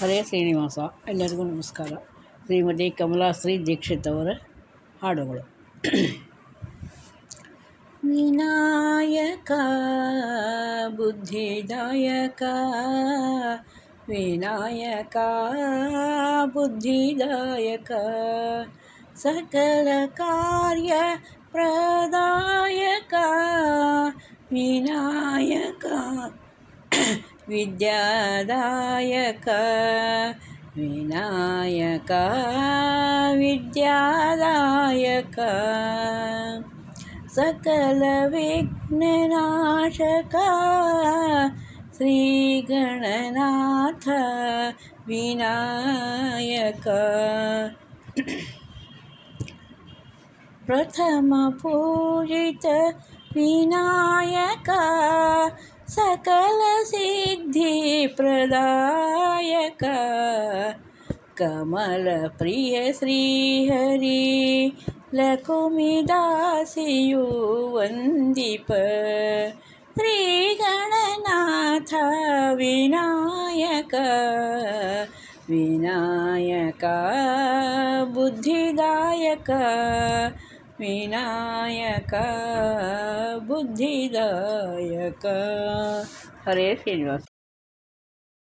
ಹರೇ ಶ್ರೀನಿವಾಸ. ಎಲ್ಲರಿಗೂ ನಮಸ್ಕಾರ. ಶ್ರೀಮತಿ ಕಮಲಾಶ್ರೀ ದೀಕ್ಷಿತ್ ಅವರ ಹಾಡುಗಳು. ವಿನಾಯಕ ಬುದ್ಧಿದಾಯಕ, ವಿನಾಯಕ ಬುದ್ಧಿದಾಯಕ, ಸಕಲ ಕಾರ್ಯ ಪ್ರದಾಯಕ, ವಿನಾಯಕ ವಿದ್ಯಾದಾಯಕ, ವಿನಾಯಕ ವಿದ್ಯಾದಾಯಕ, ಸಕಲ ವಿಘ್ನನಾಶಕ, ಶ್ರೀ ಗಣನಾಥ ವಿನಾಯಕ. ಪ್ರಥಮ ಪೂಜಿತ ವಿನಾಯಕ, सकल सिद्धि प्रदायक, कमल प्रिय श्रीहरि लकुमिदासियु वंदिप, श्री गणनाथ विनायक, विनायक बुद्धिदायक, विनायक बुद्धिदायक. हरे श्रीनिवास.